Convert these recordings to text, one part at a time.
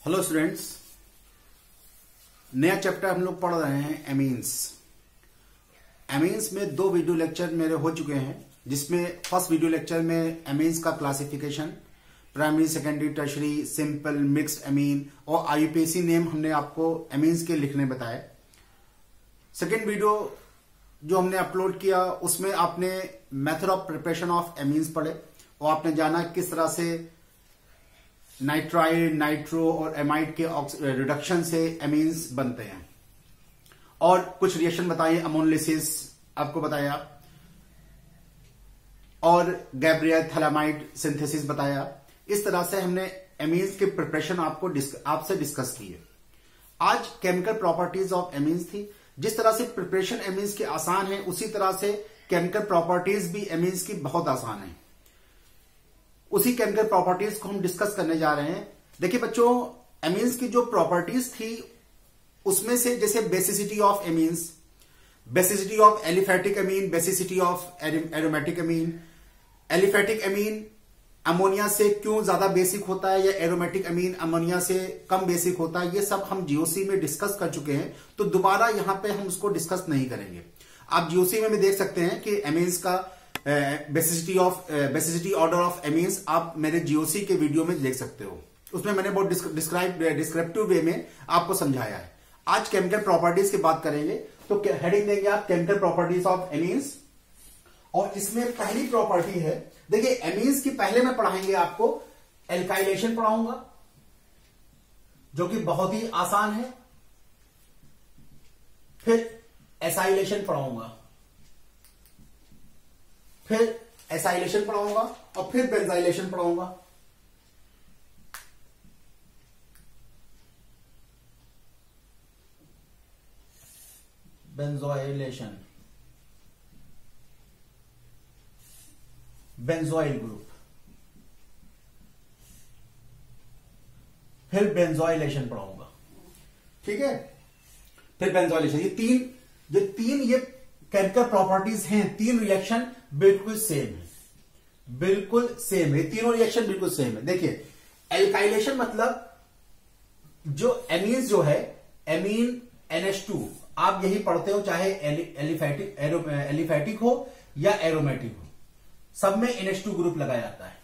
Hello students, नया chapter हम लोग पढ़ रहे हैं एमीन्स। एमीन्स में 2 वीडियो लेक्चर मेरे हो चुके हैं, जिसमें फर्स्ट वीडियो लेक्चर में एमीन्स का classification, primary, secondary, tertiary, simple, mixed amine और आईयूपीएसी नेम हमने आपको एमीन्स के लिखने बताए। सेकेंड वीडियो जो हमने अपलोड किया उसमें आपने method of preparation of amines पढ़े और आपने जाना किस तरह से नाइट्राइड, नाइट्रो और एमाइड के रिडक्शन से एमीन्स बनते हैं और कुछ रिएक्शन बताए, अमोनोलिसिस आपको बताया और गैब्रियल थैलामाइड सिंथेसिस बताया। इस तरह से हमने एमीन्स के प्रिपरेशन आपसे डिस्कस किए। आज केमिकल प्रॉपर्टीज ऑफ एमीन्स थी। जिस तरह से प्रिपरेशन एमीन्स की आसान है, उसी तरह से केमिकल प्रॉपर्टीज भी एमीन्स की बहुत आसान है। उसी केमिकल प्रॉपर्टीज को हम डिस्कस करने जा रहे हैं। देखिए बच्चों, एमीन्स की जो प्रॉपर्टीज थी उसमें से जैसे basicity of amines, basicity of aliphatic amine, basicity of aromatic amine, aliphatic amine ammonia से क्यों ज्यादा बेसिक होता है या एरोमेटिक अमीन अमोनिया से कम बेसिक होता है, ये सब हम जीओसी में डिस्कस कर चुके हैं, तो दोबारा यहां पे हम उसको डिस्कस नहीं करेंगे। आप जीओसी में भी देख सकते हैं कि एमीन्स का बेसिसिटी ऑर्डर ऑफ एमीन्स आप मेरे जीओसी के वीडियो में देख सकते हो। उसमें मैंने बहुत डिस्क्रिप्टिव वे में आपको समझाया है। आज केमिकल प्रॉपर्टीज की बात करेंगे, तो हेडिंग देंगे आप केमिकल प्रॉपर्टीज ऑफ एमीन्स। और इसमें पहली प्रॉपर्टी है, देखिए एमीन्स की पहले में पढ़ाएंगे आपको एल्काइलेशन पढ़ाऊंगा, जो कि बहुत ही आसान है। फिर एसाइलेशन पढ़ाऊंगा, फिर एसाइलेशन पढ़ाऊंगा और फिर बेंजाइलेशन पढ़ाऊंगा। बेंजोइलेशन, बेंजोइल ग्रुप, फिर बेंजोइलेशन पढ़ाऊंगा, ठीक है। फिर बेंजोइलेशन। ये तीन केमिकल प्रॉपर्टीज हैं, 3 रिएक्शन बिल्कुल सेम है, बिल्कुल सेम है। तीनों रिएक्शन बिल्कुल सेम है। देखिए एल्काइलेशन मतलब जो एमीन्स जो है, एमीन NH2 आप यही पढ़ते हो, चाहे एलिफैटिक हो या एरोमेटिक हो, सब में NH2 ग्रुप लगाया जाता है।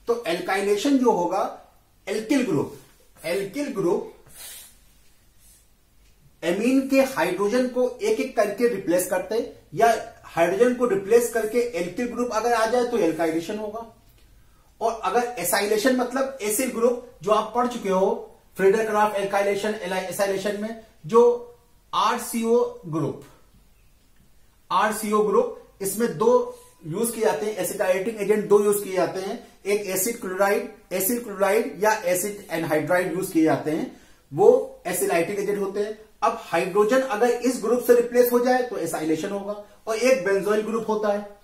तो एल्काइलेशन जो होगा, एल्किल ग्रुप एमीन के हाइड्रोजन को एक एक करके रिप्लेस करते, या हाइड्रोजन को रिप्लेस करके एल्किल ग्रुप अगर आ जाए तो एल्काइलेशन होगा। और अगर एसाइलेशन मतलब एसिल ग्रुप, जो आप पढ़ चुके हो फ्रीडर-क्राफ्ट एल्काइलेशन एसाइलेशन में, जो RCO ग्रुप, इसमें 2 यूज किए जाते हैं, एसिटाइलेटिंग एजेंट 2 यूज किए जाते हैं। एक एसिड क्लोराइड या एसिड एनहाइड्राइड यूज किए जाते हैं, वो एसिलाइटिक एजेंट होते हैं। अब हाइड्रोजन अगर इस ग्रुप से रिप्लेस हो जाए तो एसाइलेशन होगा। और एक बेंजोइल ग्रुप होता है,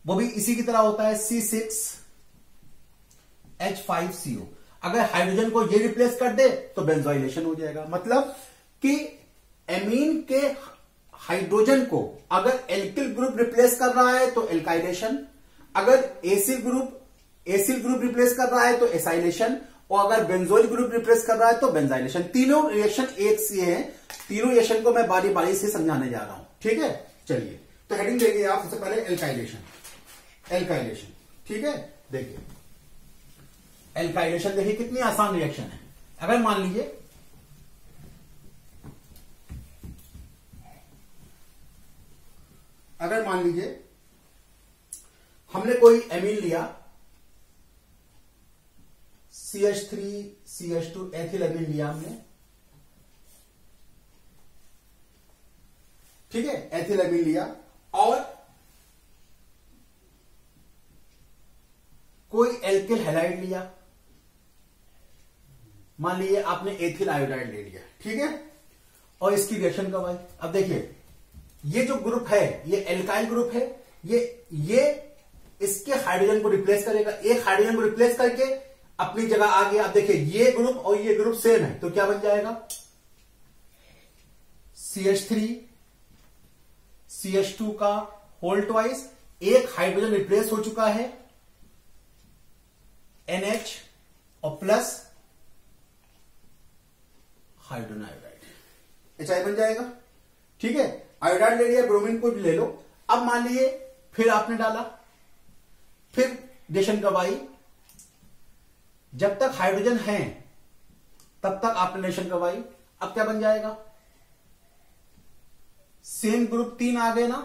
वो भी इसी की तरह होता है, C6H5CO। अगर हाइड्रोजन को ये रिप्लेस कर दे तो बेंजोइलेशन हो जाएगा। मतलब कि एमीन के हाइड्रोजन को अगर एल्किल ग्रुप रिप्लेस कर रहा है तो एल्काइलेशन, अगर एसिल ग्रुप रिप्लेस कर रहा है तो एसाइलेशन, और अगर बेंजोइल ग्रुप रिप्लेस कर रहा है तो बेंजाइलेशन। तीनों रिएक्शन एक से हैं। तीनों रिएक्शन को मैं बारी बारी से समझाने जा रहा हूं, ठीक है। चलिए, तो हेडिंग देंगे आप सबसे पहले एल्काइलेशन, ठीक है। देखिए एल्काइलेशन, देखिए कितनी आसान रिएक्शन है। अगर मान लीजिए हमने कोई एमीन लिया, CH3CH2 एथिल एमीन लिया हमने, ठीक है, एथिल एमीन लिया, और कोई एल्किल हैलाइड लिया, मान लीजिए आपने एथिल आयोडाइड ले लिया, ठीक है। और इसकी रिएक्शन कब आई? अब देखिए ये जो ग्रुप है ये एल्काइल ग्रुप है, ये इसके हाइड्रोजन को रिप्लेस करेगा, एक हाइड्रोजन को रिप्लेस करके अपनी जगह आ गया। अब देखिए ये ग्रुप और ये ग्रुप सेम है, तो क्या बन जाएगा? CH3CH2 का होल ट्वाइस, एक हाइड्रोजन रिप्लेस हो चुका है, NH और प्लस हाइड्रोजन आयोडाइड, HI बन जाएगा। ठीक है, आयोडाइड ले लिया, ब्रोमीन को भी ले लो। अब मान लीजिए फिर आपने डाला, फिर रिएक्शन कब आई, जब तक हाइड्रोजन है तब तक आपने रिएक्शन कब आई। अब क्या बन जाएगा, सेम ग्रुप 3 आ गए ना,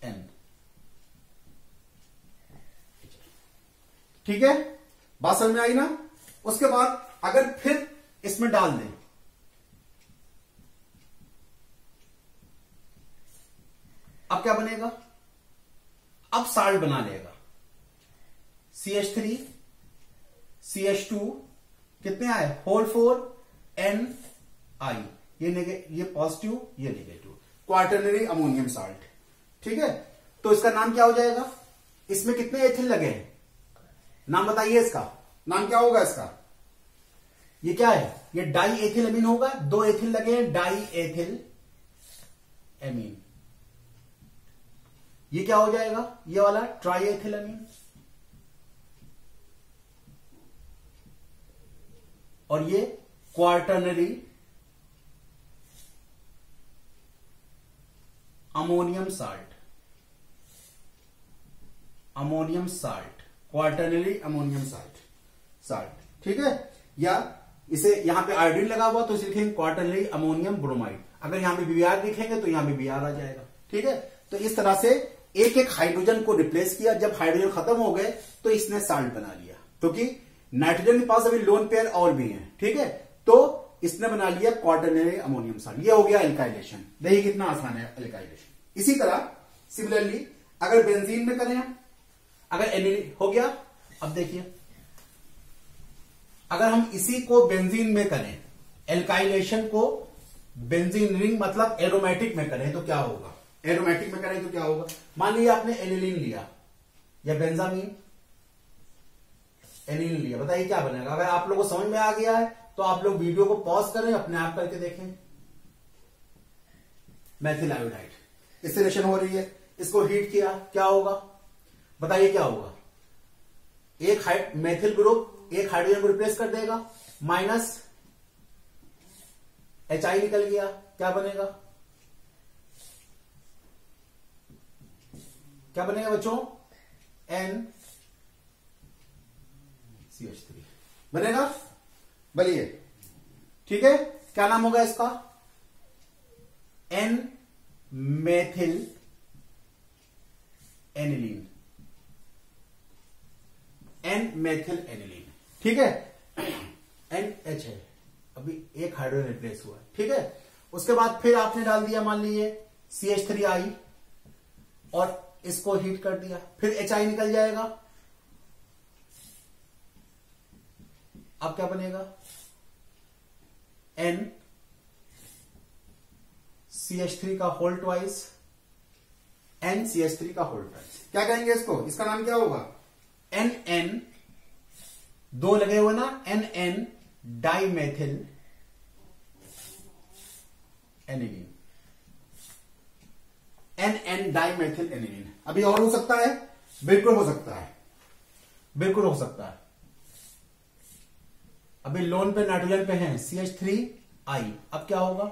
N। ठीक है, बात समझ में आई ना। उसके बाद अगर फिर इसमें डाल दें, अब क्या बनेगा, अब साल्ट बना लेगा, CH3 CH2 कितने आए, होल 4 NI, ये पॉजिटिव ये नेगेटिव, क्वार्टरनरी अमोनियम साल्ट। ठीक है, तो इसका नाम क्या हो जाएगा, इसमें कितने एथिल लगे हैं, नाम बताइए, इसका नाम क्या होगा इसका, ये क्या है, ये डाई एथिल अमीन होगा, 2 एथिल लगे हैं, डाई एथिल अमीन। ये क्या हो जाएगा, ये वाला ट्राई एथिल अमीन, और ये quaternary ammonium salt, ammonium salt, quaternary ammonium salt. ठीक है, या इसे यहां पे आयोडीन लगा हुआ तो इसे लिखेंगे क्वार्टरनरी अमोनियम ब्रोमाइड। अगर यहां पे बीआर लिखेंगे तो यहां पे बीआर आ जाएगा। ठीक है, तो इस तरह से एक एक हाइड्रोजन को रिप्लेस किया, जब हाइड्रोजन खत्म हो गए तो इसने साल्ट बना लिया, क्योंकि नाइट्रोजन के पास अभी लोन पेयर और भी हैं। ठीक है, तो इसने बना लिया क्वार्टरनरी अमोनियम साल्ट, ये हो गया एल्काइलेशन। देखिए कितना आसान है एल्काइलेशन। इसी तरह सिमिलरली अगर बेंजीन में करें, अगर एनिलीन हो गया, अब देखिए अगर हम इसी को बेंजीन में करें, एल्काइलेशन को बेंजीन रिंग मतलब एरोमेटिक में करें तो क्या होगा, एरोमेटिक में करें तो क्या होगा, मान लीजिए आपने एनिलीन लिया या बेंजामीन, एनिलीन लिया, बताइए क्या बनेगा। अगर आप लोगों को समझ में आ गया है तो आप लोग वीडियो को पॉज करें, अपने आप करके देखें। मेथिल आयोडाइड, इससे रिएक्शन हो रही है, इसको हीट किया, क्या होगा बताइए, क्या होगा, एक मेथिल ग्रुप एक हाइड्रोजन को रिप्लेस कर देगा, माइनस HI निकल गया, क्या बनेगा, क्या बनेगा बच्चों, NCH3 बनेगा, बोलिए। ठीक है, क्या नाम होगा इसका, N methyl aniline, N methyl aniline. ठीक है, NH है, अभी एक हाइड्रोजन रिप्लेस हुआ है। ठीक है, उसके बाद फिर आपने डाल दिया मान लीजिए CH3I और इसको हीट कर दिया, फिर HI निकल जाएगा, अब क्या बनेगा, N CH3 का होल ट्वाइस, NCH3 का होल ट्वाइस, क्या कहेंगे इसको, इसका नाम क्या होगा, NN, 2 लगे हुए ना, NN dimethyl aniline, NN dimethyl aniline. अभी और हो सकता है, बिल्कुल हो सकता है, बिल्कुल हो सकता है। अभी लोन पे नाइट्रोजन पे हैं CH3I, अब क्या होगा,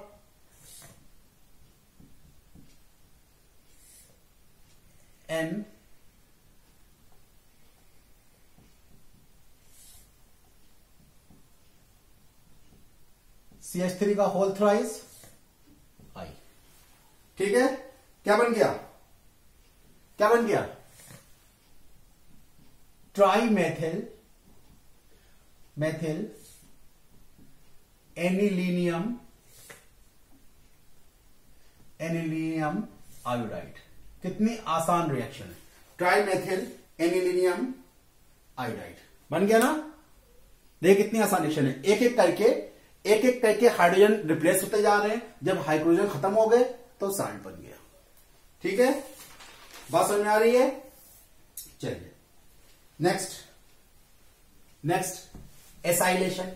N CH3 का होल थ्राइस I। ठीक है, क्या बन गया, क्या बन गया, try methyl methyl anilinium anilinium iodide. कितनी आसान रिएक्शन है, ट्राई मेथिल एनिलीनियम आयोडाइड बन गया ना। देखिए कितनी आसान रिएक्शन है, एक एक करके हाइड्रोजन रिप्लेस होते जा रहे हैं, जब हाइड्रोजन खत्म हो गए तो साल्ट बन गया। ठीक है, बात समझ में आ रही है। चलिए नेक्स्ट एसाइलेशन।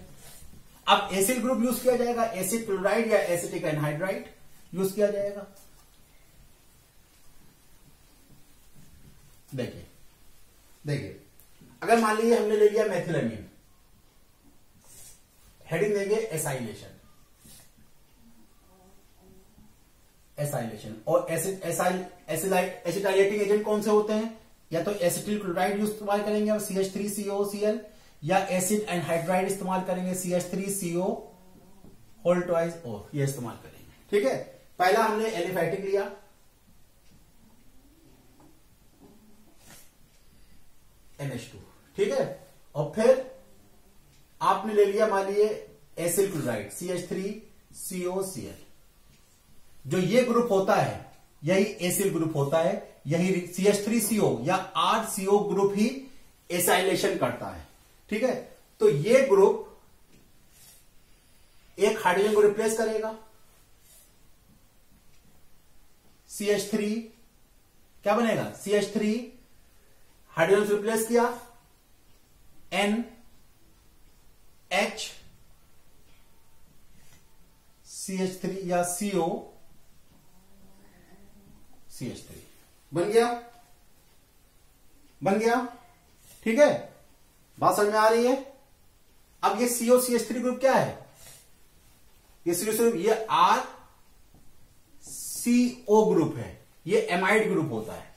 अब एसिड ग्रुप यूज किया जाएगा, एसिड क्लोराइड या एसिटिक एनहाइड्राइड यूज किया जाएगा। देखिए अगर मान लीजिए हमने ले लिया मेथिलएमीन, हेडिंग देंगे एसाइलेशन, एसाइलेशन। और एसिटाइलेटिंग एजेंट कौन से होते हैं? या तो एसिटिल क्लोराइड इस्तेमाल करेंगे और CH3COCl, या एसिड एनहाइड्राइड इस्तेमाल करेंगे CH3CO होल ट्वाइस O, ये इस्तेमाल करेंगे। ठीक है, पहला हमने एलिफैटिक लिया, NH2, ठीक है, और फिर आपने ले लिया मान लीजिए एसिल क्लोराइड CH3COCl। जो ये ग्रुप होता है यही एसिल ग्रुप होता है, यही CH3CO या RCO ग्रुप ही एसाइलेशन करता है। ठीक है, तो ये ग्रुप एक हाइड्रोजन को रिप्लेस करेगा, CH3 क्या बनेगा? CH3 हाइड्रोजन से रिप्लेस किया, NH CH3 या CO CH3 बन गया, बन गया। ठीक है, बात समझ में आ रही है? अब ये CO CH3 ग्रुप क्या है? ये CO ये RCO ग्रुप है, ये एमाइड ग्रुप होता है।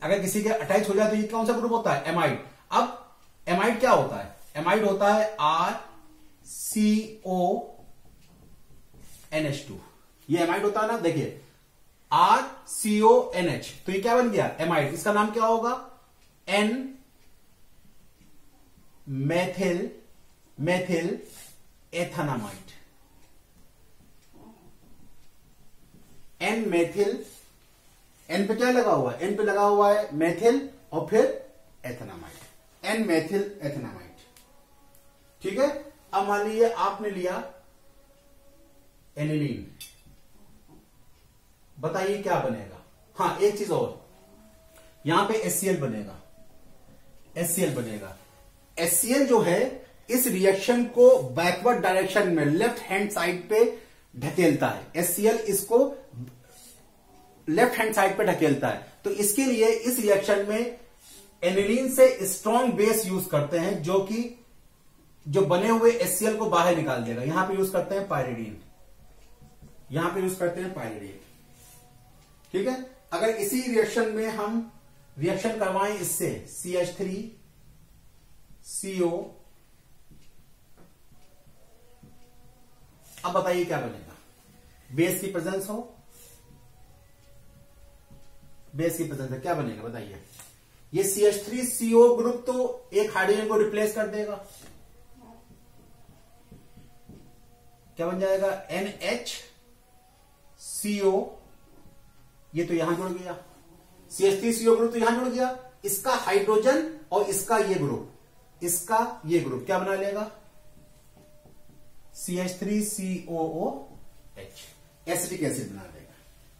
अगर किसी के अटैच हो जाए तो ये कौन सा ग्रुप होता है? एमाइड। अब एमाइड क्या होता है? एमाइड होता है RCONH2, ये एमाइड होता है ना। देखिए RCONH, तो ये क्या बन गया? एमाइड। इसका नाम क्या होगा? N methyl ethanamide, N methyl, N पे क्या लगा हुआ है? N पे लगा हुआ है मेथिल और फिर एथेनामाइड, N मेथिल एथेनामाइड। ठीक है, अब मान लीजिए आपने लिया एनिलीन, बताइए क्या बनेगा? हाँ, एक चीज और, यहां पे HCl बनेगा, HCl बनेगा। HCl जो है इस रिएक्शन को बैकवर्ड डायरेक्शन में लेफ्ट हैंड साइड पे ढकेलता है। HCl इसको लेफ्ट हैंड साइड पे ढकेलता है, तो इसके लिए इस रिएक्शन में एनिलीन से स्ट्रॉन्ग बेस यूज करते हैं, जो कि जो बने हुए HCl को बाहर निकाल देगा। यहां पे यूज करते हैं पायरिडीन, यहां पे यूज करते हैं पायरिडीन। ठीक है, अगर इसी रिएक्शन में हम रिएक्शन करवाएं इससे CH3CO, अब बताइए क्या बनेगा? बेस की प्रेजेंस हो, बेस की प्रेजेंस है, क्या बनेगा बताइए? ये CH3CO ग्रुप तो एक हाइड्रोजन को रिप्लेस कर देगा, क्या बन जाएगा? NHCO, ये तो यहां जुड़ गया, CH3CO ग्रुप तो यहां जुड़ गया, इसका हाइड्रोजन और इसका ये ग्रुप, इसका ये ग्रुप क्या बना लेगा? CH3COOH, एसिटिक एसिड बना देगा।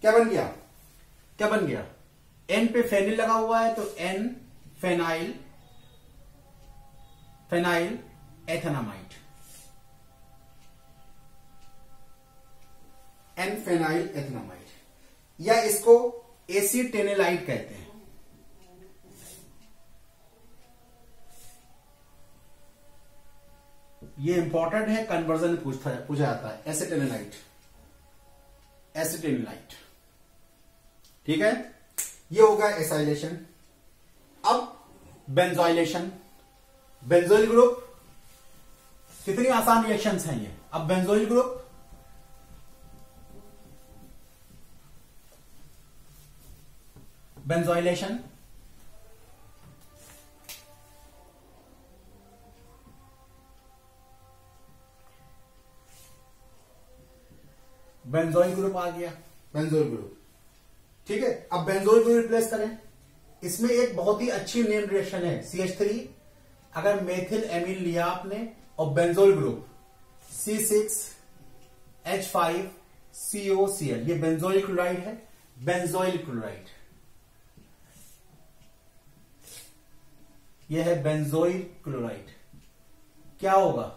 क्या बन गया? क्या बन गया? N पे फेनिल लगा हुआ है तो N फेनाइल एथेनामाइड, N फेनाइल एथेनामाइड, या इसको एसीटेनिलाइट कहते हैं। ये इंपॉर्टेंट है, कन्वर्जन में पूछा जाता है। एसिटेनिलाइट, एसिटेनिलाइट। ठीक है, ये होगा एसाइलेशन। अब बेंजोइलेशन, बेंजोइल ग्रुप, कितनी आसान रिएक्शंस हैं ये। अब benzoyl group, benzoylation, benzoyl group आ गया, बेंजोइल ग्रुप। ठीक है, अब बेंजोइल ग्रुप रिप्लेस करें, इसमें एक बहुत ही अच्छी नेम रिएक्शन है CH3, अगर मेथिल एमीन लिया आपने और बेंजोइल ग्रुप C6H5COCl, ये बेंजोइल क्लोराइड है, बेंजोइल क्लोराइड, ये है बेंजोइल क्लोराइड। क्या होगा?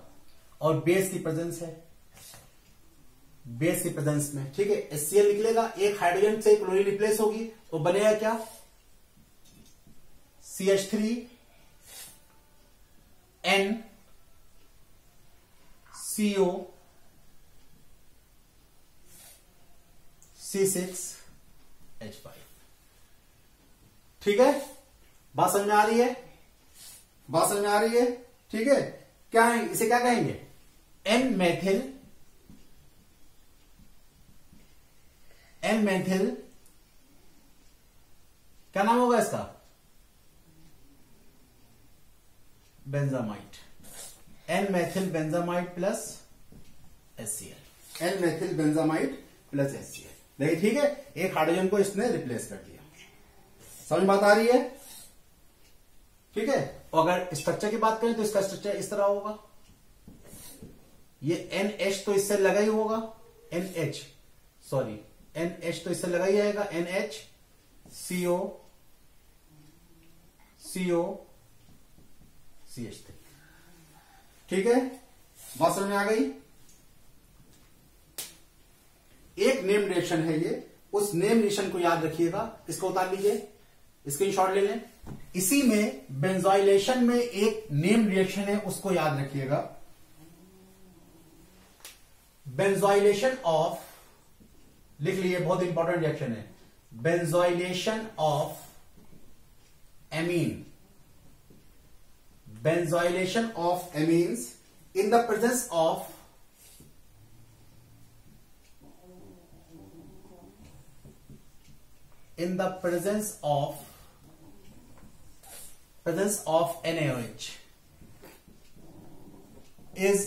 और बेस की प्रेजेंस है, बेस की प्रेजेंस में, ठीक है, HCl निकलेगा, एक हाइड्रोजन से क्लोरीन रिप्लेस होगी तो बनेगा क्या? CH3N CO C6H5। ठीक है, बात समझ में आ रही है? बात समझ में आ रही है? ठीक है, क्या है इसे, क्या कहेंगे? एन मैथिल क्या नाम होगा इसका? Benzamide. N methyl benzamide plus HCl। N methyl benzamide plus HCl। देखिए, ठीक है, एक हाइड्रोजन को इसने रिप्लेस कर दिया। समझ बात आ रही है? ठीक है, और अगर स्ट्रक्चर की बात करें तो इसका स्ट्रक्चर इस तरह होगा। ये NH तो इससे लगा ही होगा, NH तो इससे लगा ही आएगा, NH CO CH3। ठीक है, बात समझ में आ गई? एक नेम रिएक्शन है ये, उस नेम रिएक्शन को याद रखिएगा, इसको उतार लीजिए, स्क्रीनशॉट ले लें। इसी में बेंजोइलेशन में एक नेम रिएक्शन है, उसको याद रखिएगा। बेंजोइलेशन ऑफ, लिख लीजिए, बहुत इंपॉर्टेंट रिएक्शन है। Benzoylation of amine, benzoylation of amines in the presence of NaOH is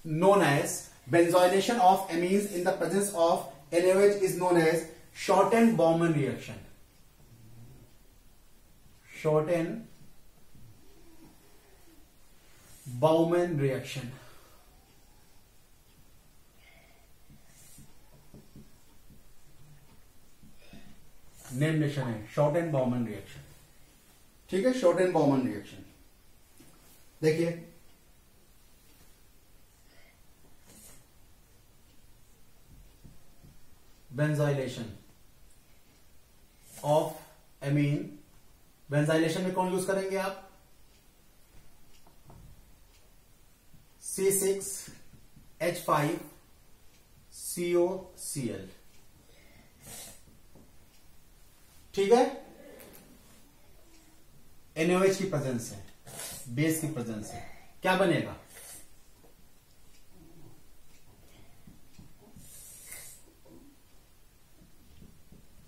known as, benzoylation of amines in the presence of NaOH is known as Shorten-Baumann reaction. Shorten-Baumann reaction। Name reaction है shorten-Bowman reaction. ठीक है, shorten-Bowman reaction. देखिए, benzoylation of amine, benzoylation में कौन use करेंगे आप? C6H5COCl। ठीक है, NaOH की प्रेजेंस है, बेस की प्रेजेंस है, क्या बनेगा?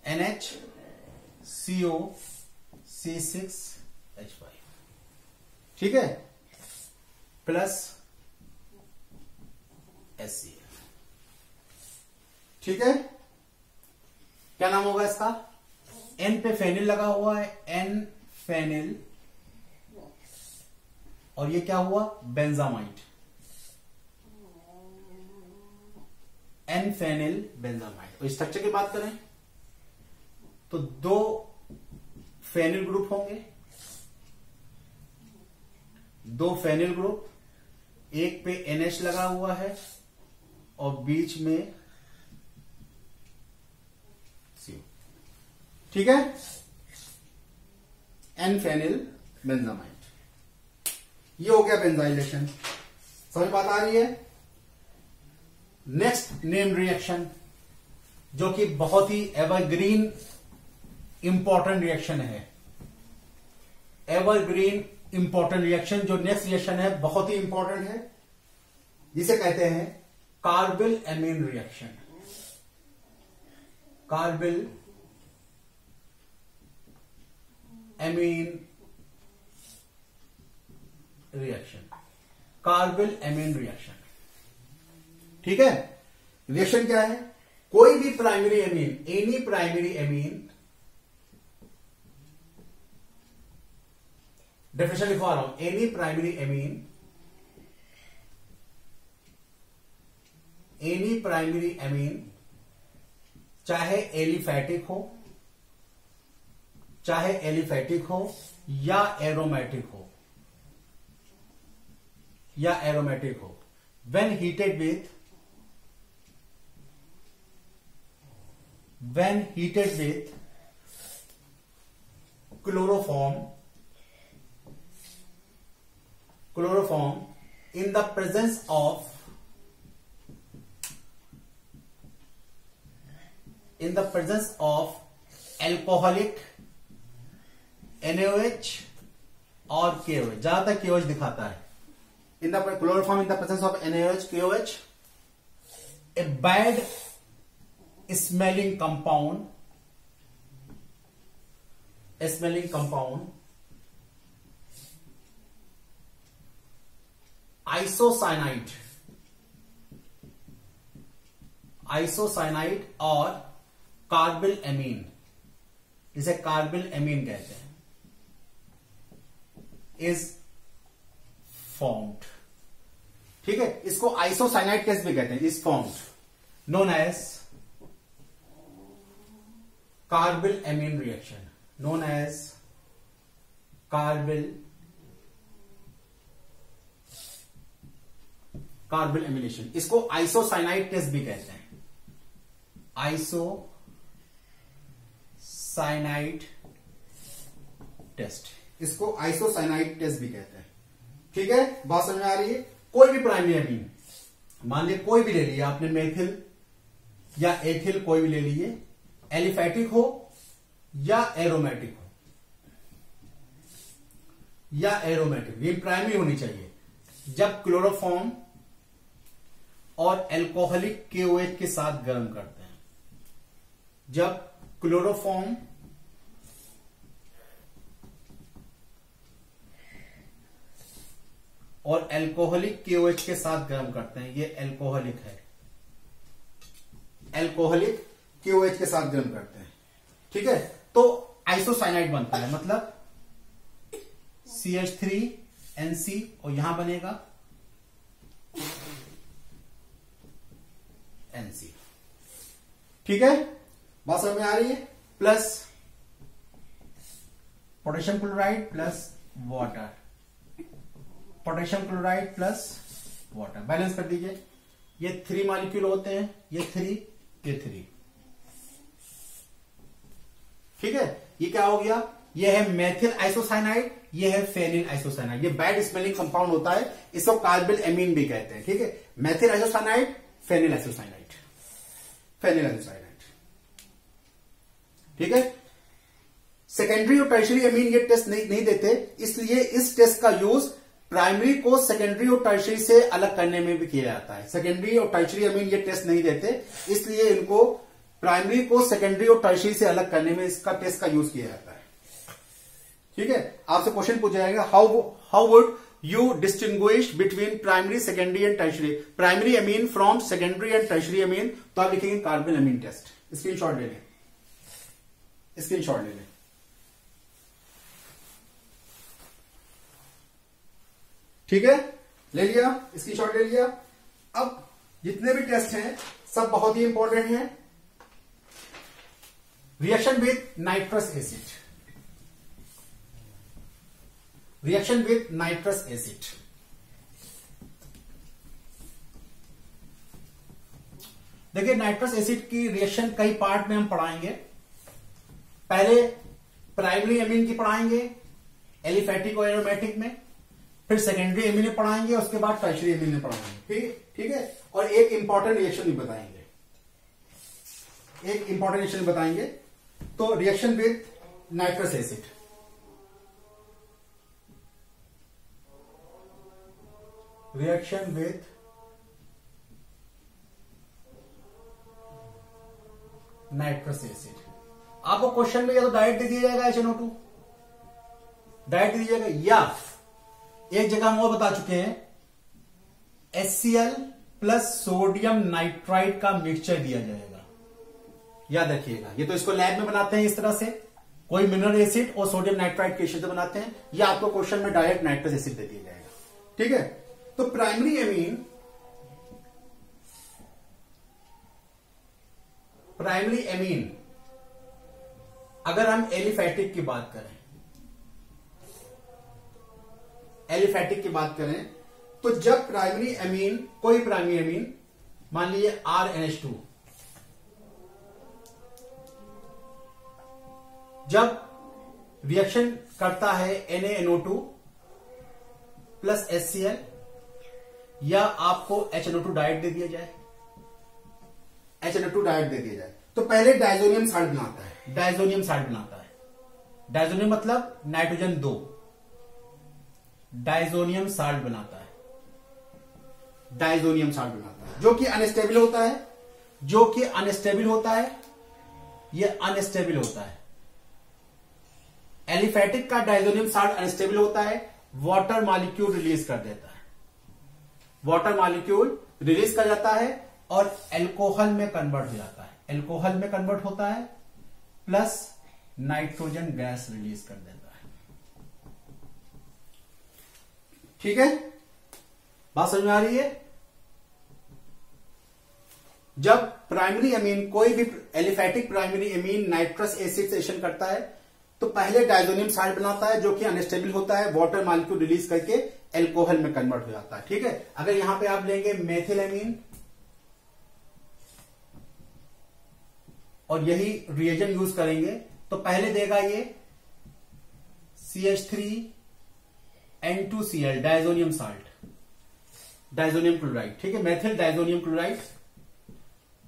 NHCOC6H5। ठीक है, प्लस HCl। ठीक है, क्या नाम होगा इसका? N पे फेनिल लगा हुआ है, N फेनिल, और ये क्या हुआ? Benzamide, N phenyl benzamide. और स्ट्रक्चर की बात करें तो दो फेनिल ग्रुप होंगे, दो फेनिल ग्रुप, एक पे NH लगा हुआ है और बीच में CO। ठीक है, N फेनिल बेंजामाइड। ये हो गया बेंजोइलेशन। समझ बात आ रही है? नेक्स्ट नेम रिएक्शन, जो कि बहुत ही एवरग्रीन इंपॉर्टेंट रिएक्शन है। एवरग्रीन इंपॉर्टेंट रिएक्शन, जो नेक्स्ट रिएक्शन है बहुत ही इंपॉर्टेंट है, जिसे कहते हैं carbyl amine reaction. Carbyl amine reaction, carbyl amine reaction. ठीक है, रिएक्शन क्या है? कोई भी primary amine, any primary amine, definition लिखवा रहा हूं, any primary amine, any primary amine, चाहे एलिफैटिक हो, चाहे एलिफैटिक हो या एरोमेटिक हो, या एरोमेटिक हो, when heated with chloroform in the presence of alcoholic NaOH और KOH, ज्यादातर KOH दिखाता है. In the chloroform in the presence of NaOH, KOH, a bad smelling compound, isocyanide और कार्बिल एमीन, इसे कार्बिल एमीन कहते हैं, is formed. ठीक है, इसको आइसोसाइनाइड केस भी कहते हैं. Is formed, known as carbyl amine reaction, known as carbyl amination. इसको आइसोसाइनाइड टेस्ट भी कहते हैं. आइसोसाइनाइड टेस्ट, इसको आइसोसाइनाइड टेस्ट भी कहते हैं. ठीक है, बात समझ में आ रही है. कोई भी प्राइमरी एमीन, मान लीजिए कोई भी ले लीजिए आपने, मेथिल या एथिल, कोई भी ले लीजिए, एलिफैटिक हो या एरोमेटिक ये प्राइमरी होनी चाहिए. जब क्लोरोफॉर्म और एल्कोहलिक KOH के साथ गर्म करते हैं, जब क्लोरोफॉर्म और एल्कोहलिक KOH के साथ गर्म करते हैं, ये एल्कोहलिक है, एल्कोहलिक KOH के साथ गर्म करते हैं. ठीक है, तो आइसोसाइनाइड बनता है, मतलब CH3NC और यहां बनेगा NC. ठीक है, बात समझ में आ रही है. Plus potassium chloride plus water, potassium chloride plus water, balance कर दीजिए. ये 3 मॉलिक्यूल होते हैं, ये 3, ये 3. ठीक है, ये क्या हो गया, ये है मेथिल आइसोसाइनाइड, ये है फेनिल आइसोसाइनाइड. ये बैड स्मेलिंग कंपाउंड होता है, इसको कार्बिल एमीन भी कहते हैं. ठीक है, मेथिल आइसोसाइनाइड, फेनिल आइसोसाइनाइड. ठीक है, सेकेंडरी और टर्शियरी एमीन ये टेस्ट नहीं देते, इसलिए इस टेस्ट का यूज प्राइमरी को सेकेंडरी और टर्शियरी से अलग करने में भी किया जाता है. सेकेंडरी और टर्शियरी एमीन ये टेस्ट नहीं देते, इसलिए इनको प्राइमरी को सेकेंडरी और टर्शियरी से अलग करने में इसका टेस्ट का यूज किया जाता है. ठीक है, आपसे क्वेश्चन पूछा जाएगा, how would you distinguish between primary, secondary and tertiary, primary amine from secondary and tertiary amine. तो आप लिखेंगे कार्बिल एमीन टेस्ट. स्क्रीनशॉट ले लें, स्क्रीनशॉट ले लें. ठीक है, ले लिया, स्क्रीनशॉट ले लिया. अब जितने भी टेस्ट हैं सब बहुत ही इंपॉर्टेंट हैं. Reaction with nitrous acid, reaction with nitrous acid. देखिए, नाइट्रस एसिड की रिएक्शन कई पार्ट में हम पढ़ाएंगे. पहले प्राइमरी एमीन की पढ़ाएंगे, एलिफैटिक और एरोमेटिक में, फिर सेकेंडरी एमीन में पढ़ाएंगे, उसके बाद टर्शियरी एमीन में पढ़ाएंगे. ठीक है, और एक इंपॉर्टेंट रिएक्शन भी बताएंगे, एक इंपॉर्टेंट रिएक्शन बताएंगे. तो reaction with nitrous acid, reaction with nitrous acid. आपको क्वेश्चन में या तो डायरेक्ट दे दिया जाएगा HNO2, डायरेक्ट दे दिया जाएगा, या एक जगह हम और बता चुके हैं, HCl प्लस सोडियम नाइट्राइड का मिक्सचर दिया जाएगा. याद रखिएगा, ये तो इसको लैब में बनाते हैं इस तरह से, कोई मिनरल एसिड और सोडियम नाइट्राइड के एसिड से बनाते हैं, या आपको क्वेश्चन में डायरेक्ट नाइट्रस एसिड दे दिया जाएगा. ठीक है, तो प्राइमरी एमीन अगर हम एलिफैटिक की बात करें, तो जब प्राइमरी एमीन, कोई प्राइमरी एमीन, मान लीजिए RNH2, जब रिएक्शन करता है NaNO2 प्लस HCl, या आपको HNO2 डाइट दे दिया जाए, HNO2 डाइट दे दिया जाए, तो पहले डायजोनियम साल्ट बनाता है, डायजोनियम साल्ट बनाता है। डायजोनियम मतलब नाइट्रोजन 2, डायजोनियम साल्ट बनाता है, डायजोनियम साल्ट बनाता है, जो कि अनस्टेबल होता है, जो कि अनस्टेबल होता है, ये अनस्टेबल होता है। एलिफेटिक का डायजोनियम साल्ट अनस्टेबल होता है, वाटर मॉलिक्यूल रिलीज कर देता है, वाटर मॉलिक्यूल रिलीज कर जाता है और एल्कोहल में कन्वर्ट हो जाता है, एल्कोहल में कन्वर्ट होता है, प्लस नाइट्रोजन गैस रिलीज कर देता है। ठीक है, बात समझ में आ रही है? जब प्राइमरी अमीन, कोई भी aliphatic primary amine nitrous acid से रिएक्शन करता है तो पहले डायजोनियम साल्ट बनाता है, जो कि अनस्टेबल होता है, वाटर मॉलिक्यूल रिलीज करके एल्कोहल में कन्वर्ट हो जाता है। ठीक है, अगर यहां पे आप लेंगे मेथिल अमीन और यही रिएजेंट यूज करेंगे तो पहले देगा ये CH3N2Cl diazonium salt, diazonium chloride. ठीक है, मेथिल डायजोनियम क्लोराइड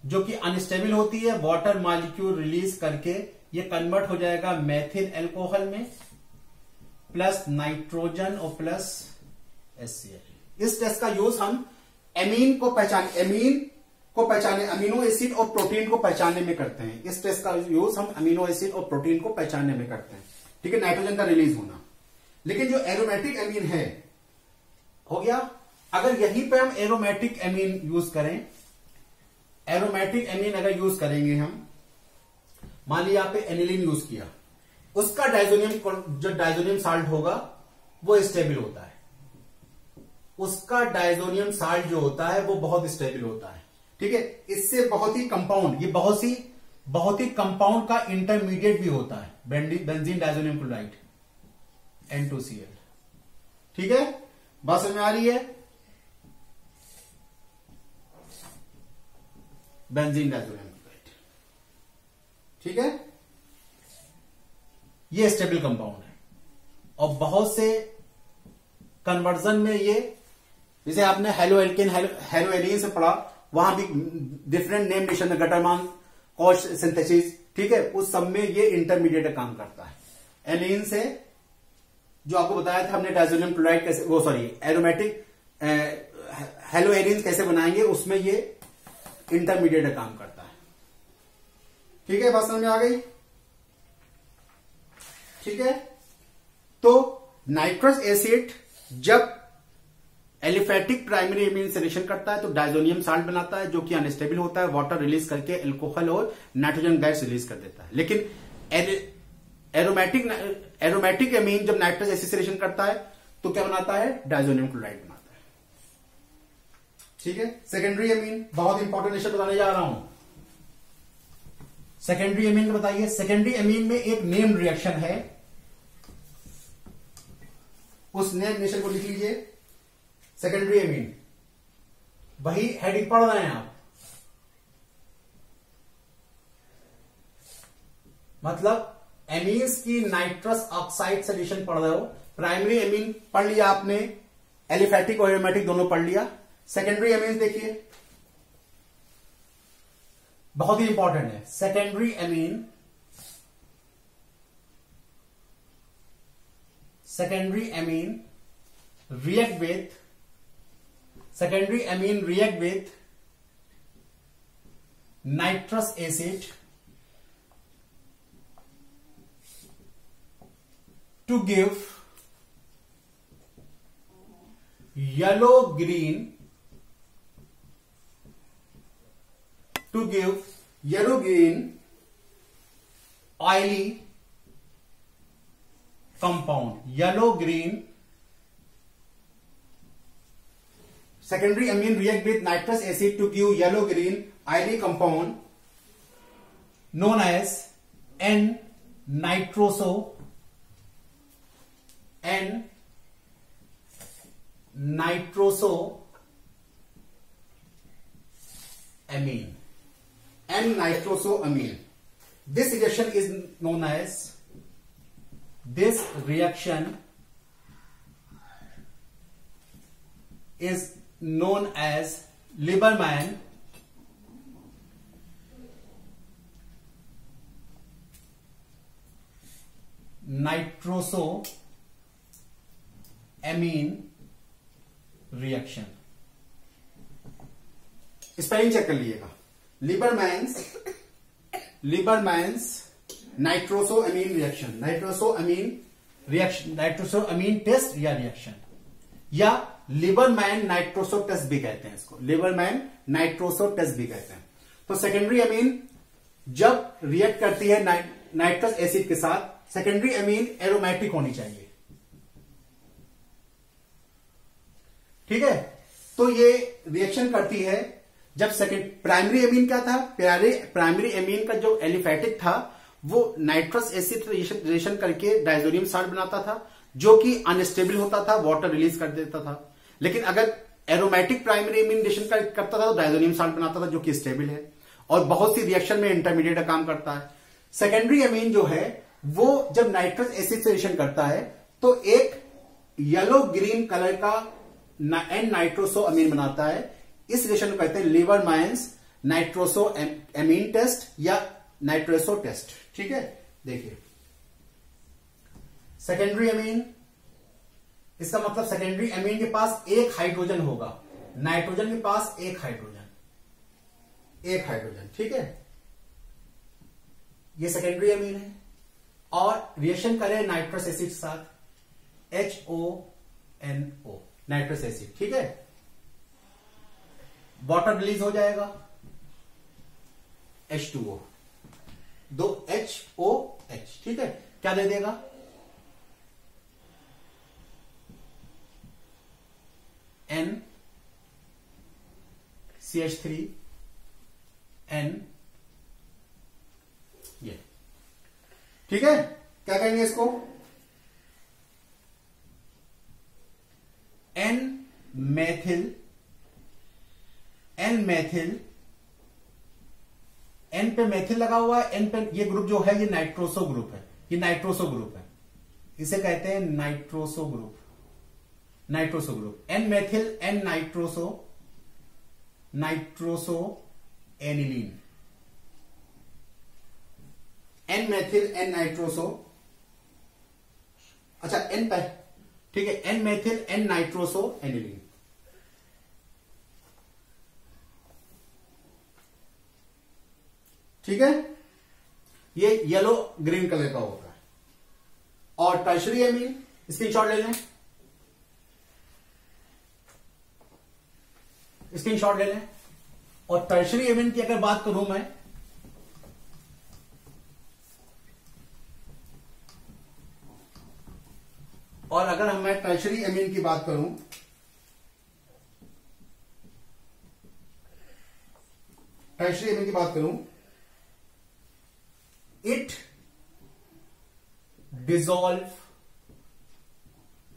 जो कि अनस्टेबल होती है, वाटर मॉलिक्यूल रिलीज करके ये कन्वर्ट हो जाएगा मेथिल एल्कोहल में, प्लस नाइट्रोजन और प्लस HCl। इस टेस्ट का यूज हम एमीन को पहचाने, अमीनो एसिड और प्रोटीन को पहचानने में करते हैं। इस टेस्ट का यूज हम अमीनो एसिड और प्रोटीन को पहचानने में करते हैं। ठीक है, नाइट्रोजन का रिलीज होना। लेकिन जो एरोमेटिक अमीन है, हो गया, अगर यहीं पे हम एरोमेटिक अमीन यूज करें, एरोमेटिक अमीन अगर यूज करेंगे हम, मान लिया आप एनिलीन यूज किया, उसका जो डायजोनियम साल्ट होगा वो स्टेबल होता है, उसका डायजोनियम साल्ट जो होता है वो बहुत स्टेबल होता है। ठीक है, इससे बहुत ही कंपाउंड, ये बहुत ही कंपाउंड का इंटरमीडिएट भी होता है, बेंजीन डायजोनियम क्लोराइड N2Cl। ठीक है, बात समझ में आ रही है? Benzene diazonium chloride. ठीक है, ये स्टेबल कंपाउंड है और बहुत से कन्वर्जन में ये, जैसे आपने हेलोएल्केन हेलोएलिन से पढ़ा, वहां भी डिफरेंट नेम नेशन में गटरमान कॉश सिंथेसिस। ठीक है, उस सब में ये इंटरमीडिएट काम करता है। एलिन से जो आपको बताया था हमने डायजोनियम क्लोराइड कैसे, वो सॉरी एरोमेटिक हेलोएलिन कैसे बनाएंगे, उसमें ये इंटरमीडिएट काम करता है। ठीक है, बात समझ में आ गई? ठीक है, तो नाइट्रस एसिड जब एलिफेटिक प्राइमरी अमीन से रिएक्शन करता है तो डायजोनियम साल्ट बनाता है, जो कि अनस्टेबल होता है, वाटर रिलीज करके एल्कोहल और नाइट्रोजन गैस रिलीज कर देता है। लेकिन एरोमेटिक अमीन जब नाइट्रस एसिड से रिएक्शन करता है तो क्या बनाता है? डायजोनियम क्लोराइड बनाता है। ठीक है, सेकेंडरी अमीन, बहुत इंपॉर्टेंट रिएक्शन बताने जा रहा हूं। सेकेंडरी अमीन को बताइए। सेकेंडरी अमीन में एक नेम्ड रिएक्शन है, उस नेम रिएक्शन को लिख लीजिए, सेकेंडरी अमीन। वही हेडिंग पढ़ रहे हैं आप, मतलब एमीन्स की नाइट्रस ऑक्साइड से रिएक्शन पढ़ रहे हो। प्राइमरी अमीन पढ़ लिया आपने, एलिफेटिक और एरोमेटिक दोनों पढ़ लिया। सेकेंडरी अमीन देखिए, बहुत ही इंपॉर्टेंट है। Secondary amine, react with nitrous acid to give yellow green oily compound, secondary amine react with nitrous acid to give yellow green oily compound known as N-nitroso amine. N-nitrosoamine. This reaction is known as, this reaction is known as Lieberman nitrosoamine reaction. Spelling check कर लीजिएगा, Lieberman's nitrosoamine reaction, nitrosoamine test या रिएक्शन, या Lieberman nitroso test भी कहते हैं इसको, Lieberman nitroso test भी कहते हैं। तो सेकेंडरी अमीन जब रिएक्ट करती है नाइट्रस एसिड के साथ, सेकेंडरी अमीन एरोमेटिक होनी चाहिए, ठीक है। तो ये रिएक्शन करती है जब प्राइमरी अमीन क्या था, प्राइमरी अमीन का जो एलिफेटिक था वो नाइट्रस एसिड रिएक्शन करके डायजोनियम साल्ट बनाता था, जो कि अनस्टेबल होता था, वाटर रिलीज कर देता था। लेकिन अगर एरोमेटिक प्राइमरी अमीन रिएक्शन करता था तो डायजोनियम साल्ट बनाता था, जो कि स्टेबल है और बहुत सी रिएक्शन में इंटरमीडिएट का काम करता है। सेकेंडरी अमीन जो है वो जब नाइट्रस एसिड से रिएक्शन करता है तो एक येलो ग्रीन कलर का एन नाइट्रोसो अमीन बनाता है। इस रिएक्शन को कहते हैं लीबरमैन्स नाइट्रोसो अमीन टेस्ट या नाइट्रोसो टेस्ट, ठीक है। देखिए सेकेंडरी अमीन, इसका मतलब सेकेंडरी अमीन के पास एक हाइड्रोजन होगा, नाइट्रोजन के पास एक हाइड्रोजन, ठीक है। ये सेकेंडरी अमीन है और रिएक्शन करे नाइट्रस एसिड के साथ, HONO नाइट्रस एसिड, ठीक है। वाटर रिलीज हो जाएगा, H2O, दो HOH, ठीक है। क्या दे देगा, NCH3N, ये ठीक है। क्या कहेंगे इसको, N मैथिल, N पे मैथिल लगा हुआ है, N पे ये ग्रुप जो है ये नाइट्रोसो ग्रुप है, ये नाइट्रोसो ग्रुप है, इसे कहते हैं nitroso group, N Maithil N nitroso aniline, N Maithil N nitroso, अच्छा N पे, ठीक है, N Maithil N nitroso aniline, ठीक है। ये येलो ग्रीन कलर का होगा। और टर्शरी अमीन, स्क्रीनशॉट ले लें, और टर्शरी अमीन की अगर बात करूं मैं, और अगर मैं टर्शरी अमीन की बात करूं, it dissolve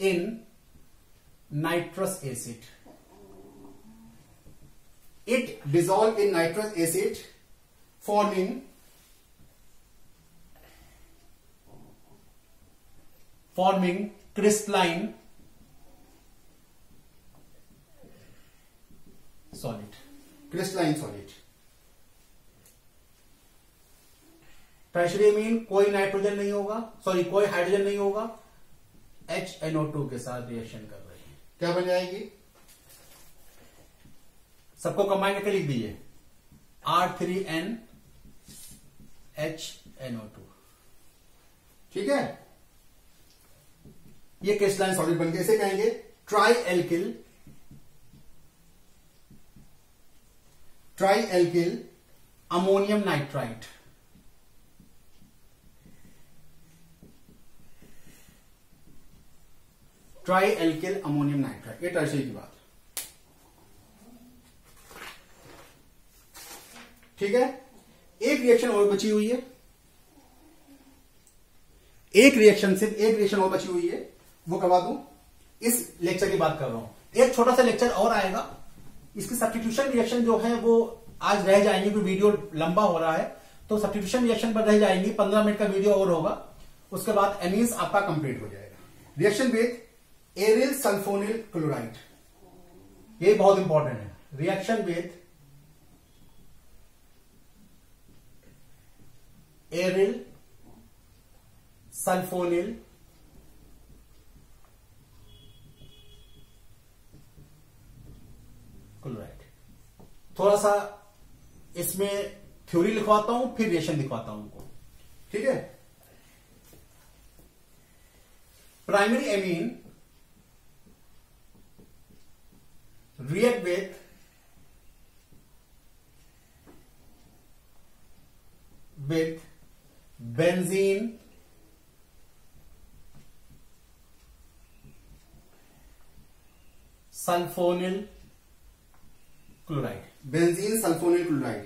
in nitrous acid, forming crystalline solid। Tertiary अमीन कोई नाइट्रोजन नहीं होगा, सॉरी कोई हाइड्रोजन नहीं होगा, HNO2 के साथ रिएक्शन कर रही है, क्या बन जाएगी, सबको कंबाइन करके लिख दीजिए, R3NHNO2, ठीक है। ये क्रिस्टलाइन सॉलिड बन गया, इसे कहेंगे try alkyl ammonium nitrite, try alkyl ammonium nitrite, ये टर्शरी की बात, ठीक है। एक रिएक्शन और बची हुई है, सिर्फ एक रिएक्शन और बची हुई है, वो करवा दूं, इस लेक्चर की बात कर रहा हूं। एक छोटा सा लेक्चर और आएगा, इसकी सब्स्टिट्यूशन रिएक्शन जो है वो आज रह जाएंगे, क्योंकि वीडियो लंबा हो रहा है, तो सब्स्टिट्यूशन रिएक्शन पर रह जाएंगी, 15 मिनट का वीडियो और होगा, उसके बाद एमीन्स आपका कंप्लीट हो जाएगा। Reaction with aryl sulphonyl chloride, ये बहुत इंपॉर्टेंट है, reaction with aryl sulphonyl chloride. थोड़ा सा इसमें थ्योरी लिखवाता हूं, फिर रिएक्शन दिखवाता हूं उनको, ठीक है। Primary amine react with benzene sulphonyl chloride. Benzene sulphonyl chloride,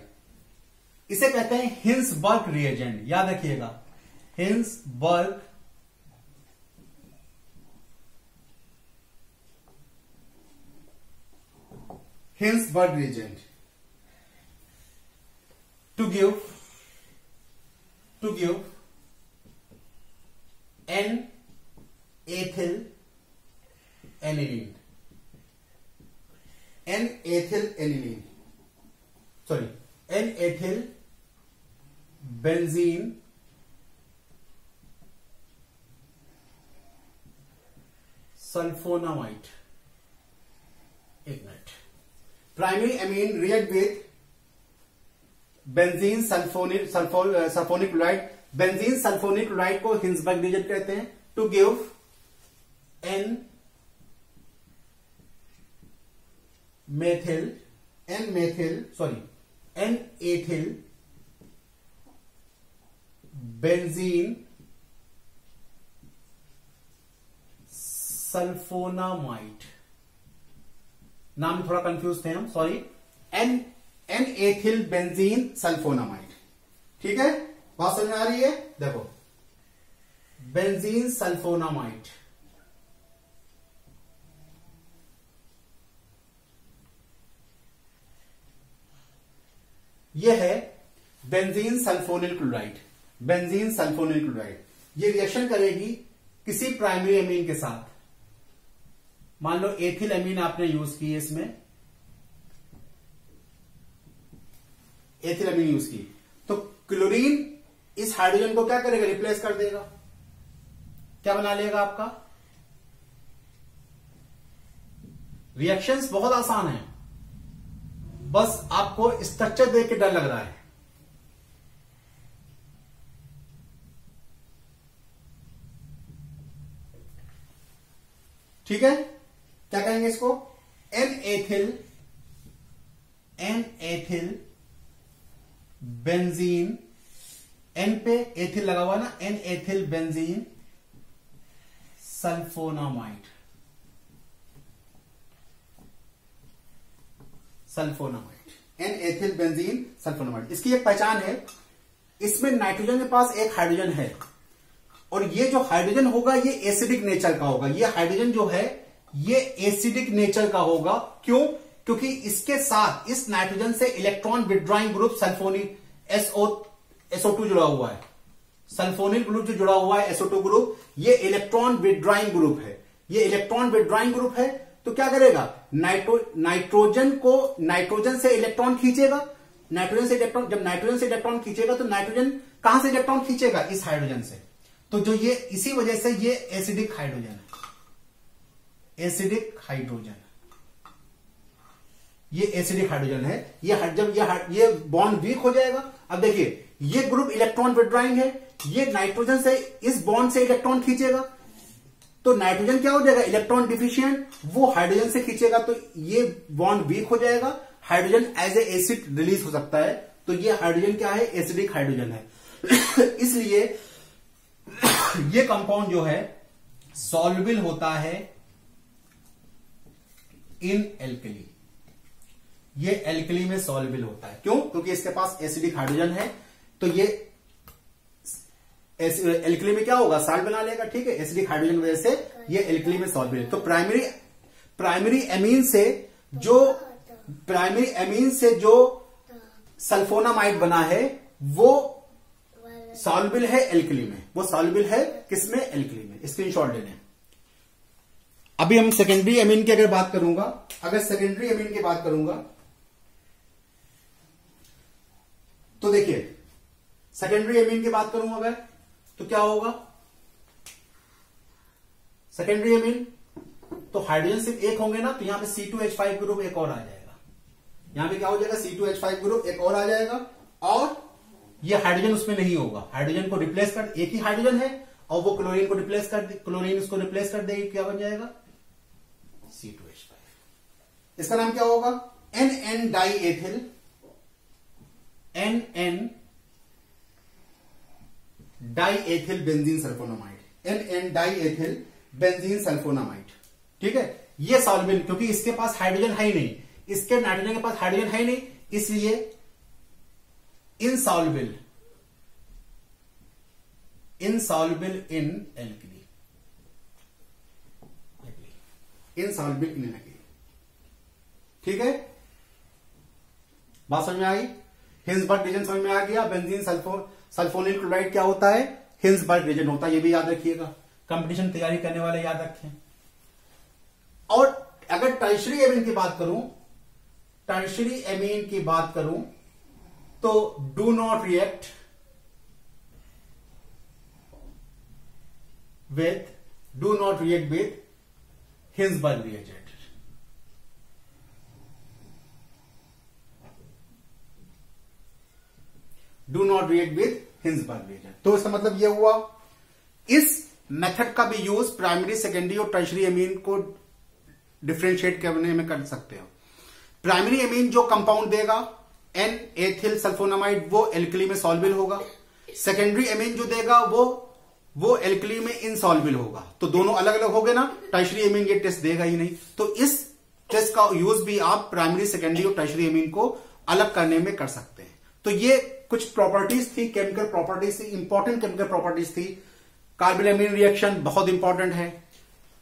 इसे कहते हैं हिंसबर्ग रिएजेंट। याद रखिएगा, Hinsberg reagent to give N-ethyl aniline, N-ethyl benzene sulfonamide। एक minute. Primary amine react with benzene sulphonic chloride. Benzene sulphonic chloride को Hinsberg reagent कहते हैं to give N-ethyl benzene sulphonamide. नाम थोड़ा कंफ्यूज थे हम, सॉरी। N-ethyl बेंजीन सल्फोनामाइड, ठीक है। बात समझ में आ रही है? देखो, बेंजीन सल्फोनामाइड, यह है benzene sulphonyl chloride. Benzene sulphonyl chloride ये रिएक्शन करेगी किसी प्राइमरी एमीन के साथ। मान लो एथिल एमीन आपने यूज की है, इसमें एथिल एमीन यूज की, तो क्लोरीन इस हाइड्रोजन को क्या करेगा? रिप्लेस कर देगा। क्या बना लेगा आपका? रिएक्शंस बहुत आसान है, बस आपको स्ट्रक्चर देख के डर लग रहा है। ठीक है, क्या कहेंगे इसको? N-ethyl बेंजीन, N पे एथिल लगा हुआ ना, N-ethyl benzene sulphonamide. N-ethyl benzene sulphonamide, इसकी एक पहचान है, इसमें नाइट्रोजन के पास एक हाइड्रोजन है, और ये जो हाइड्रोजन होगा ये एसिडिक नेचर का होगा। ये हाइड्रोजन जो है ये एसिडिक नेचर का होगा। क्यों? क्योंकि इसके साथ इस नाइट्रोजन से electron withdrawing group sulphonyl SO2 जुड़ा हुआ है। सल्फोनिल ग्रुप जो जुड़ा हुआ है SO2 ग्रुप, ये इलेक्ट्रॉन विड्रॉइंग ग्रुप है। ये इलेक्ट्रॉन विड्रॉइंग ग्रुप है, तो क्या करेगा? नाइट्रोजन से इलेक्ट्रॉन खींचेगा। जब नाइट्रोजन से इलेक्ट्रॉन खींचेगा तो नाइट्रोजन कहां से इलेक्ट्रॉन खींचेगा? इस हाइड्रोजन से। तो जो ये, इसी वजह से ये एसिडिक हाइड्रोजन है। एसिडिक हाइड्रोजन, ये एसिडिक हाइड्रोजन है। जब ये बॉन्ड वीक हो जाएगा, अब देखिए ये ग्रुप इलेक्ट्रॉन विड्रॉइंग है, ये नाइट्रोजन से इस बॉन्ड से इलेक्ट्रॉन खींचेगा, तो नाइट्रोजन क्या हो जाएगा? इलेक्ट्रॉन डिफिशिएंट, वो हाइड्रोजन से खींचेगा, तो ये बॉन्ड वीक हो जाएगा, hydrogen as a acid release हो सकता है। तो ये हाइड्रोजन क्या है? एसिडिक हाइड्रोजन है। इसलिए ये कंपाउंड जो है सॉल्युबल होता है इन एल्कली। ये एल्कली में सॉल्युबल होता है। क्यों? क्योंकि इसके पास एसिडिक हाइड्रोजन है, तो ये एल्कली में क्या होगा? साल्ट बना लेगा। ठीक है, एसिडिक हाइड्रोजन की वजह से ये एल्कली में सॉल्युबल है। तो प्राइमरी एमीन से जो सल्फोनामाइड बना है वो सॉल्युबल है एल्कली में। वो सॉल्युबल है किसमें? एल्कली में। स्क्रीनशॉट ले लें। अभी हम सेकेंडरी एमीन की अगर बात करूंगा, अगर सेकेंडरी एमीन की बात करूंगा तो देखिए सेकेंडरी एमीन की बात करूंगा अगर, तो क्या होगा सेकेंडरी एमीन, तो हाइड्रोजन सिर्फ एक होंगे ना, तो यहां पे C2H5 ग्रुप एक और आ जाएगा, यहां पे क्या हो जाएगा C2H5 ग्रुप एक और आ जाएगा, और ये हाइड्रोजन उसमें नहीं होगा, हाइड्रोजन को रिप्लेस कर, एक ही हाइड्रोजन है और वो क्लोरीन को रिप्लेस कर, क्लोरीन इसको रिप्लेस कर देगी, क्या बन जाएगा C2H5। इसका नाम क्या होगा NN diethyl, NN diethyl benzene sulphonamide, NN diethyl benzene sulphonamide. ठीक है, ये सॉल्वेंट, क्योंकि इसके पास हाइड्रोजन है ही नहीं, इसके नाइट्रोजन के पास हाइड्रोजन है ही नहीं, इसलिए insoluble in alkali, insoluble in alkali. ठीक है, बात समझ में आई? हिंसबर्ग रिएजेंट समझ में आ गया। बेंजीन सल्फोनिल क्लोराइड क्या होता है? हिंसबर्ग रिएजेंट होता है, ये भी याद रखिएगा, कंपटीशन तैयारी करने वाले याद रखें। और अगर टर्शियरी एमीन की बात करूं, टर्शियरी एमीन की बात करूं तो do not react with Hinsberg reagent. Do not react with Hinsberg reagent. तो इसका मतलब यह हुआ, इस मेथड का भी यूज प्राइमरी, सेकेंडरी और टर्शियरी एमीन को डिफरेंशिएट करने में कर सकते हो। प्राइमरी एमीन जो कंपाउंड देगा एन एथिल सल्फोनामाइड, वो एल्कली में सॉल्युबल होगा। सेकेंडरी एमीन जो देगा वो एल्कली में इनसॉल्युबल होगा। तो दोनों अलग अलग हो गए ना, टर्शियरी एमीन ये टेस्ट देगा ही नहीं। तो इस टेस्ट का यूज भी आप प्राइमरी, सेकेंडरी और टर्शियरी एमीन को अलग करने में कर सकते हैं। तो ये कुछ प्रॉपर्टीज थी, केमिकल प्रॉपर्टीज थी, इंपॉर्टेंट केमिकल प्रॉपर्टीज थी। कार्बोनिल रिएक्शन बहुत इंपॉर्टेंट है,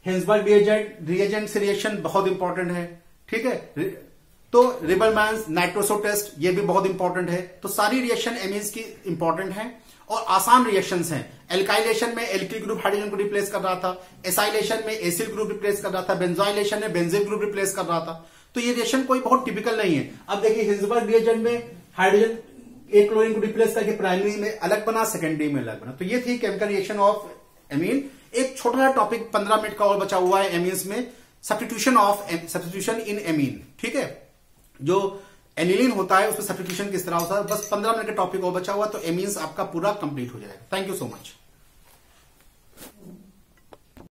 हिंसबर्ग रिएजेंट से रिएक्शन बहुत इंपॉर्टेंट है। ठीक है, तो रिबलमैन्स नाइट्रोसो टेस्ट ये भी बहुत इंपॉर्टेंट है। तो सारी रिएक्शन एमीन्स की इंपॉर्टेंट है और आसान रिएक्शंस हैं। एल्काइलेशन में एल्किल ग्रुप हाइड्रोजन को रिप्लेस कर रहा था, एसाइलेशन में एसिल ग्रुप रिप्लेस कर रहा था, बेंजोइलेशन में बेंजीन ग्रुप रिप्लेस कर रहा था। तो ये रिएक्शन कोई बहुत टिपिकल नहीं है। अब देखिए हिंसबर्ग रिएजेंट में हाइड्रोजन एक क्लोरीन को रिप्लेस करके प्राइमरी में अलग बना, सेकेंडरी में अलग बना। तो ये थी केमिकल रिएक्शन ऑफ एमीन। एक छोटा सा टॉपिक 15 मिनट का और बचा हुआ है एमीन्स में, सब्स्टिट्यूशन इन एमीन। ठीक है, जो एनिलीन होता है उसमें सब्स्टिट्यूशन किस तरह होता है, बस 15 मिनट का टॉपिक और बचा हुआ, तो एमीन्स आपका पूरा कंप्लीट हो जाएगा। Thank you so much.